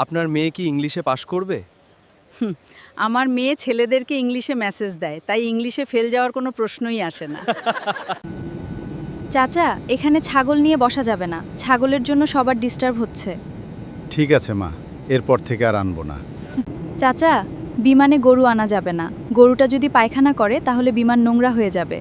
আপনার মেয়ে কি ইংলিশে পাশ করবে? হুম, আমার মেয়ে ছেলেদেরকে ইংলিশে মেসেজ দেয়, তাই ইংলিশে ফেল যাওয়ার কোনো প্রশ্নই আসে না। চাচা, এখানে ছাগল নিয়ে বসা যাবে না। ছাগলের জন্য সবার ডিস্টার্ব হচ্ছে। ঠিক আছে মা, এরপর থেকে আর আনবো না। চাচা, বিমানে গরু আনা যাবে না। গরুটা যদি পায়খানা করে তাহলে বিমান নোংরা হয়ে যাবে।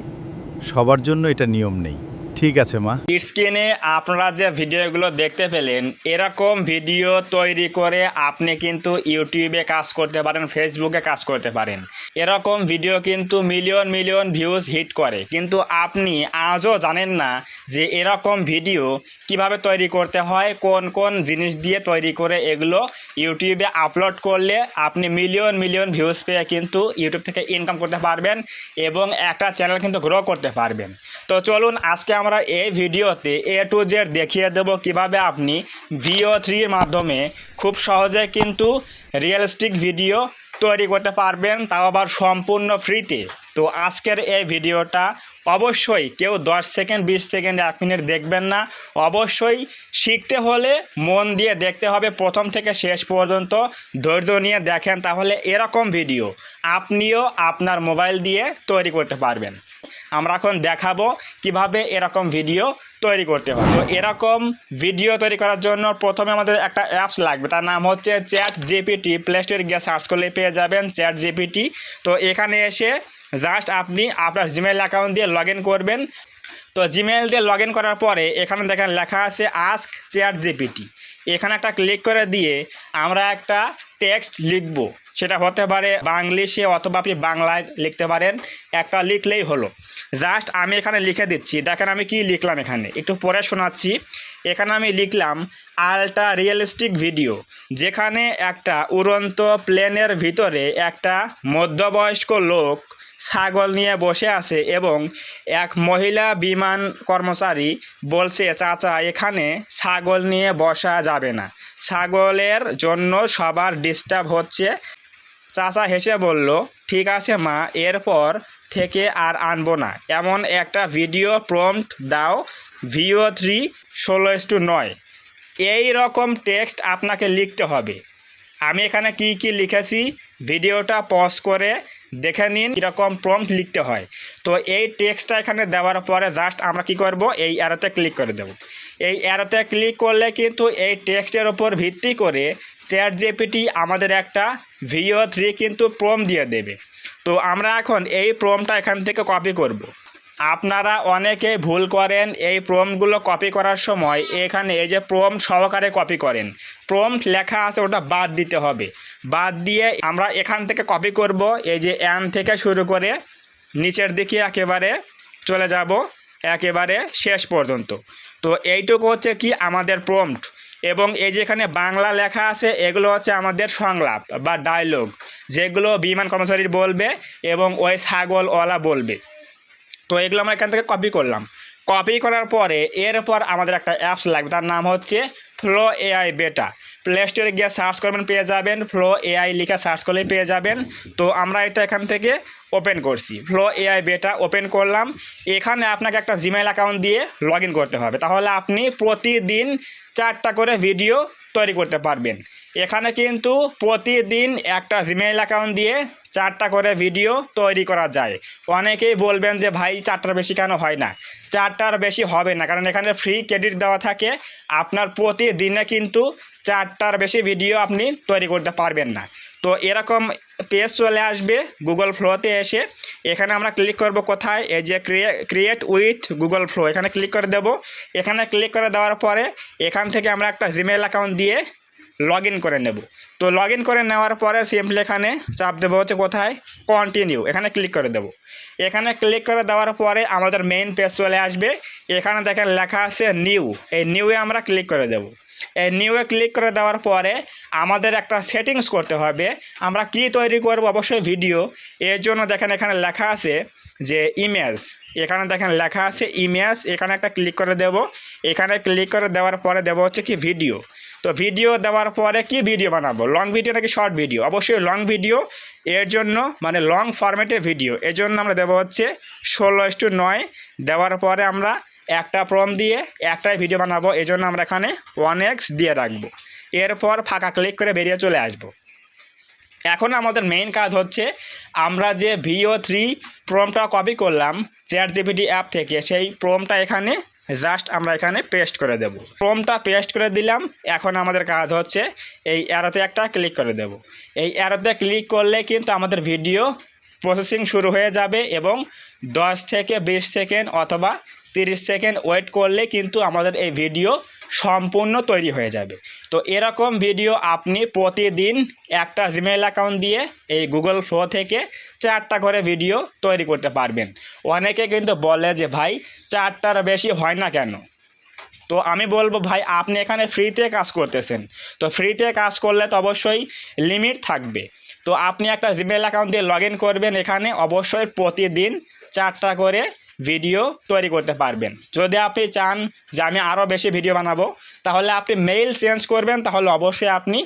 সবার জন্য এটা নিয়ম নেই। ঠিক আছে মা। স্ক্রিনে আপনারা যে ভিডিওগুলো দেখতে পেলেন, এরকম ভিডিও তৈরি করে আপনি কিন্তু ইউটিউবে কাজ করতে পারেন, ফেসবুকে কাজ করতে পারেন। এরকম ভিডিও কিন্তু মিলিয়ন মিলিয়ন ভিউজ হিট করে, কিন্তু আপনি আজও জানেন না যে এরকম ভিডিও কিভাবে তৈরি করতে হয়, কোন কোন জিনিস দিয়ে তৈরি করে এগুলো ইউটিউবে আপলোড করলে আপনি মিলিয়ন মিলিয়ন ভিউজ পেয়ে কিন্তু ইউটিউব থেকে ইনকাম করতে পারবেন এবং একটা চ্যানেল কিন্তু গ্রো করতে পারবেন। তো চলুন আজকে আমরা এই ভিডিওতে A to Z দেখিয়ে দেব কিভাবে আপনি VO3 এর মাধ্যমে খুব সহজে কিন্তু রিয়েলিস্টিক ভিডিও তৈরি করতে পারবেন, তাও আবার সম্পূর্ণ ফ্রিতে। তো আজকের এই ভিডিওটা অবশ্যই কেউ 10 সেকেন্ড 20 সেকেন্ড 1 মিনিট দেখবেন না, অবশ্যই শিখতে হলে মন দিয়ে দেখতে হবে, প্রথম থেকে শেষ পর্যন্ত ধৈর্য নিয়ে দেখেন, তাহলে এরকম ভিডিও আপনিও আপনার মোবাইল দিয়ে তৈরি করতে পারবেন। আমরা এখন দেখাবো কিভাবে এরকম ভিডিও তৈরি করতে হয়। তো এরকম ভিডিও তৈরি করার জন্য প্রথমে আমাদের একটা অ্যাপস লাগবে, তার নাম হচ্ছে ChatGPT। প্লে স্টোরে গিয়ে সার্চ করলে পেয়ে যাবেন ChatGPT। তো এখানে এসে জাস্ট আপনি আপনার জিমেইল অ্যাকাউন্ট দিয়ে লগ ইন করবেন। তো জিমেইল দিয়ে লগ ইন করার পরে এখানে দেখেন লেখা আছে আস্ক ChatGPT। এখানে একটা ক্লিক করে দিয়ে আমরা একটা টেক্সট লিখব, সেটা হতে পারে বাংলিশে অথবা আপনি বাংলায় লিখতে পারেন, একটা লিখলেই হলো। জাস্ট আমি এখানে লিখে দিচ্ছি, দেখেন আমি কি লিখলাম, এখানে একটু পরে শোনাচ্ছি। এখানে আমি লিখলাম আল্ট্রা রিয়েলিস্টিক ভিডিও, যেখানে একটা উড়ন্ত প্লেনের ভিতরে একটা মধ্যবয়স্ক লোক ছাগল নিয়ে বসে আছে এবং এক মহিলা বিমান কর্মচারী বলছে, চাচা এখানে ছাগল নিয়ে বসা যাবে না, ছাগলের জন্য সবার ডিস্টার্ব হচ্ছে। চাচা হেসে বলল, ঠিক আছে মা, এরপর থেকে আর আনবো না। এমন একটা ভিডিও প্রম্পট দাও, VO3 16:9। এই রকম টেক্সট আপনাকে লিখতে হবে। আমি এখানে কি কি লিখেছি ভিডিওটা পজ করে দেখে নিন কীরকম প্রম্পট লিখতে হয়। তো এই টেক্সটটা এখানে দেওয়ার পরে জাস্ট আমরা কি করব, এই অ্যারোতে ক্লিক করে দেব। এই অ্যারোতে ক্লিক করলে কিন্তু এই টেক্সটের ওপর ভিত্তি করে ChatGPT আমাদের একটা VO3 কিন্তু প্রম্পট দিয়ে দেবে। তো আমরা এখন এই প্রম্পটটা এখান থেকে কপি করব। আপনারা অনেকে ভুল করেন, এই প্রম্পটগুলো কপি করার সময় এখানে এই যে প্রম্পট সহকারে কপি করেন, প্রম্পট লেখা আছে ওটা বাদ দিতে হবে। বাদ দিয়ে আমরা এখান থেকে কপি করব, এই যে এন থেকে শুরু করে নিচের দিকে একেবারে চলে যাব একেবারে শেষ পর্যন্ত। তো এইটুকু হচ্ছে কি আমাদের প্রম্পট, এবং এই যেখানে বাংলা লেখা আছে এগুলো হচ্ছে আমাদের সংলাপ বা ডায়লগ, যেগুলো বিমান কর্মচারী বলবে এবং ওই ছাগলওয়ালা বলবে। তো এগুলো আমরা এখান থেকে কপি করলাম। কপি করার পরে এরপর আমাদের একটা অ্যাপস লাগবে, তার নাম হচ্ছে ফ্লো AI বেটা। প্লে স্টোরে গিয়ে সার্চ করবেন, পেয়ে যাবেন, ফ্লো AI লিখে সার্চ করলেই পেয়ে যাবেন। তো আমরা এটা এখান থেকে ওপেন করছি, ফ্লো AI বেটা ওপেন করলাম। এখানে আপনাকে একটা জিমেইল অ্যাকাউন্ট দিয়ে লগ ইন করতে হবে, তাহলে আপনি প্রতিদিন 4টা করে ভিডিও তৈরি করতে পারবেন। এখানে কিন্তু প্রতিদিন একটা জিমেইল অ্যাকাউন্ট দিয়ে 4টা করে ভিডিও তৈরি করা যায়। অনেকেই বলবেন যে ভাই 4টার বেশি কেন হয় না, 4টার বেশি হবে না, কারণ এখানে ফ্রি ক্রেডিট দেওয়া থাকে। আপনার প্রতিদিনে কিন্তু 4টার বেশি ভিডিও আপনি তৈরি করতে পারবেন না। তো এরকম পেজ চলে আসবে গুগল ফ্লোতে এসে, এখানে আমরা ক্লিক করব কোথায়, এই যে ক্রিয়েট উইথ গুগল ফ্লো, এখানে ক্লিক করে দেব। এখানে ক্লিক করে দেওয়ার পরে এখান থেকে আমরা একটা জিমেইল অ্যাকাউন্ট দিয়ে লগ ইন করে নেব। তো লগ ইন করে নেওয়ার পরে সিম্পলি এখানে চাপ দেবো হচ্ছে কোথায়, কন্টিনিউ, এখানে ক্লিক করে দেব। এখানে ক্লিক করে দেওয়ার পরে আমাদের মেইন পেজ চলে আসবে। এখানে দেখেন লেখা আছে নিউ, এই নিউয়ে আমরা ক্লিক করে দেব। এই নিউয়ে ক্লিক করে দেওয়ার পরে আমাদের একটা সেটিংস করতে হবে, আমরা কি তৈরি করব, অবশ্যই ভিডিও। এর জন্য দেখেন এখানে লেখা আছে যে ইমেজ, এখানে দেখেন লেখা আছে ইমেজ, এখানে একটা ক্লিক করে দেব। এখানে ক্লিক করে দেওয়ার পরে দেব হচ্ছে কি ভিডিও। তো ভিডিও দেওয়ার পরে কি ভিডিও বানাবো, লং ভিডিও নাকি শর্ট ভিডিও, অবশ্যই লং ভিডিও। এর জন্য মানে লং ফরম্যাটে ভিডিও, এর জন্য আমরা দেবো হচ্ছে 16:9। দেওয়ার পরে আমরা একটা প্রম্পট দিয়ে একটাই ভিডিও বানাবো, এই জন্য আমরা এখানে 1x দিয়ে রাখবো। এরপর ফাঁকা ক্লিক করে বেরিয়ে চলে আসব। এখন আমাদের মেইন কাজ হচ্ছে আমরা যে VO3 প্রম্পটটা কপি করলাম ChatGPT অ্যাপ থেকে, সেই প্রম্পটটা এখানে জাস্ট আমরা এখানে পেস্ট করে দেব। প্রম্পটটা পেস্ট করে দিলাম। এখন আমাদের কাজ হচ্ছে এই অ্যারোতে একটা ক্লিক করে দেব। এই অ্যারোতে ক্লিক করলে কিন্তু আমাদের ভিডিও প্রসেসিং শুরু হয়ে যাবে এবং 10 থেকে 20 সেকেন্ড অথবা 30 সেকেন্ড ওয়েট করলে কিন্তু আমাদের এই ভিডিও সম্পূর্ণ তৈরি হয়ে যাবে। তো এরকম ভিডিও আপনি প্রতিদিন একটা জিমেইল অ্যাকাউন্ট দিয়ে এই গুগল ফ্লো থেকে 4টা করে ভিডিও তৈরি করতে পারবেন। অনেকে কিন্তু বলে যে ভাই 4টার বেশি হয় না কেন? তো আমি বলবো ভাই আপনি এখানে ফ্রিতে কাজ করতেছেন, তো ফ্রিতে কাজ করলে তো অবশ্যই লিমিট থাকবে। তো আপনি একটা জিমেইল অ্যাকাউন্ট দিয়ে লগ ইন করবেন, এখানে অবশ্যই প্রতিদিন 4টা করে ভিডিও তৈরি করতে পারবেন। যদি আপনি চান যে আমি আরও বেশি ভিডিও বানাবো, তাহলে আপনি মেইল চেঞ্জ করবেন, তাহলে অবশ্যই আপনি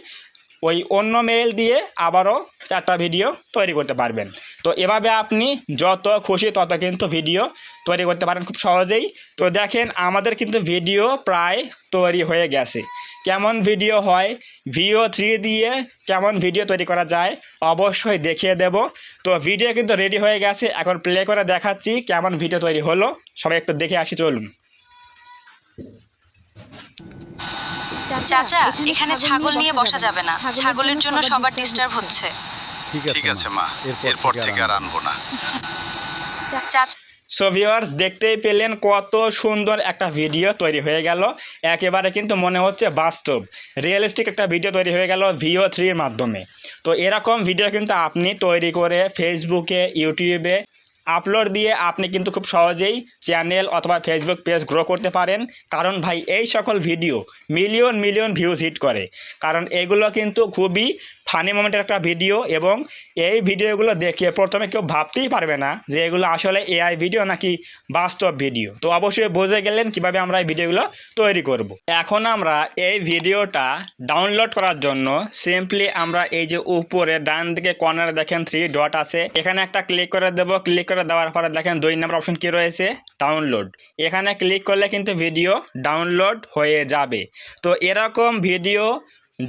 ওই অন্য মেইল দিয়ে আবারও 4টা ভিডিও তৈরি করতে পারবেন। তো এভাবে আপনি যত খুশি তত কিন্তু ভিডিও তৈরি করতে পারেন খুব সহজেই। তো দেখেন আমাদের কিন্তু ভিডিও প্রায় তৈরি হয়ে গেছে। কেমন ভিডিও হয়, VO3 দিয়ে কেমন ভিডিও তৈরি করা যায় অবশ্যই দেখিয়ে দেব। তো ভিডিও কিন্তু রেডি হয়ে গেছে, এখন প্লে করে দেখাচ্ছি কেমন ভিডিও তৈরি হলো। সবাই একটু দেখে আসি, চলুন। চাচা, এখানে ছাগল নিয়ে বসা যাবে না, ছাগলের জন্য সবার ডিস্টার্ব হচ্ছে। ঠিক আছে মা, এরপর থেকে আর আনবো না। চাচা, সো ভিউয়ার্স, দেখতেই পেলেন কত সুন্দর একটা ভিডিও তৈরি হয়ে গেল। একেবারে কিন্তু মনে হচ্ছে বাস্তব রিয়েলিস্টিক একটা ভিডিও তৈরি হয়ে গেল VO3 এর মাধ্যমে। তো এরকম ভিডিও কিন্তু আপনি তৈরি করে ফেসবুকে, ইউটিউবে আপলোড দিয়ে আপনি কিন্তু খুব সহজেই চ্যানেল অথবা ফেসবুক পেজ গ্রো করতে পারেন। কারণ ভাই এই সকল video million million views hit করে, কারণ এগুলো কিন্তু খুবই ফানি মোমেন্টের একটা ভিডিও এবং এই ভিডিওগুলো দেখে প্রথমে কেউ ভাবতেই পারবে না যে এগুলো আসলে AI ভিডিও নাকি বাস্তব ভিডিও। তো অবশ্যই বুঝে গেলেন কিভাবে আমরা এই ভিডিওগুলো তৈরি করব। এখন আমরা এই ভিডিওটা ডাউনলোড করার জন্য সিম্পলি আমরা এই যে উপরে ডান দিকে কর্নারে দেখেন 3 ডট আছে, এখানে একটা ক্লিক করে দেব। ক্লিক করে দেওয়ার পরে দেখেন 2 নম্বর অপশন কি রয়েছে, ডাউনলোড। এখানে ক্লিক করলে কিন্তু ভিডিও ডাউনলোড হয়ে যাবে। তো এরকম ভিডিও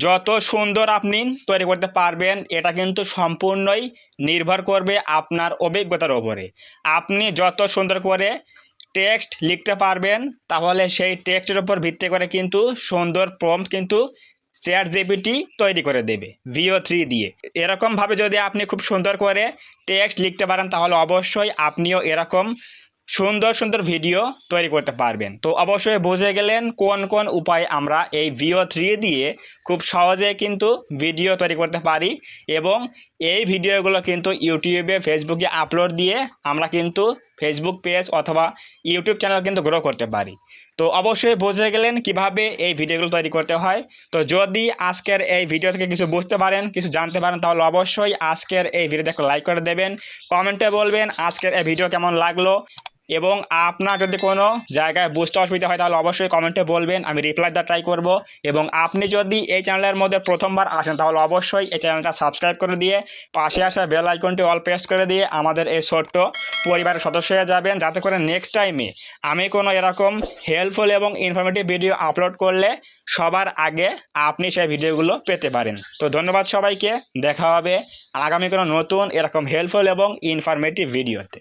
যত সুন্দর আপনি তৈরি করতে পারবেন এটা কিন্তু সম্পূর্ণই নির্ভর করবে আপনার অভিজ্ঞতার ওপরে। আপনি যত সুন্দর করে টেক্সট লিখতে পারবেন তাহলে সেই টেক্সটের উপর ভিত্তি করে কিন্তু সুন্দর প্রম্পট কিন্তু ChatGPT তৈরি করে দেবে VO3 দিয়ে। এরকমভাবে যদি আপনি খুব সুন্দর করে টেক্সট লিখতে পারেন তাহলে অবশ্যই আপনিও এরকম সুন্দর সুন্দর ভিডিও তৈরি করতে পারবেন। তো অবশ্যই বুঝে গেলেন কোন কোন উপায় আমরা এই VO3 দিয়ে খুব সহজে কিন্তু ভিডিও তৈরি করতে পারি এবং এই ভিডিওগুলো কিন্তু ইউটিউবে, ফেসবুকে আপলোড দিয়ে আমরা কিন্তু ফেসবুক পেজ অথবা ইউটিউব চ্যানেল কিন্তু গ্রো করতে পারি। তো অবশ্যই বুঝে গেলেন কিভাবে এই ভিডিওগুলো তৈরি করতে হয়। তো যদি আজকের এই ভিডিও থেকে কিছু বুঝতে পারেন, কিছু জানতে পারেন, তাহলে অবশ্যই আজকের এই ভিডিওতে একটা লাইক করে দেবেন, কমেন্টে বলবেন আজকের এই ভিডিও কেমন লাগলো এবং আপনার যদি কোনো জায়গায় বুঝতে অসুবিধা হয় তাহলে অবশ্যই কমেন্টে বলবেন, আমি রিপ্লাই দেওয়ার ট্রাই করব। এবং আপনি যদি এই চ্যানেলের মধ্যে প্রথমবার আসেন তাহলে অবশ্যই এই চ্যানেলটা সাবস্ক্রাইব করে দিয়ে পাশে আসা বেল আইকনটি অল প্রেস করে দিয়ে আমাদের এই ছোট্ট পরিবারের সদস্য হয়ে যাবেন, যাতে করে নেক্সট টাইমে আমি কোনো এরকম হেল্পফুল এবং ইনফরমেটিভ ভিডিও আপলোড করলে সবার আগে আপনি সেই ভিডিওগুলো পেতে পারেন। তো ধন্যবাদ সবাইকে, দেখা হবে আগামী কোনো নতুন এরকম হেল্পফুল এবং ইনফরমেটিভ ভিডিওতে।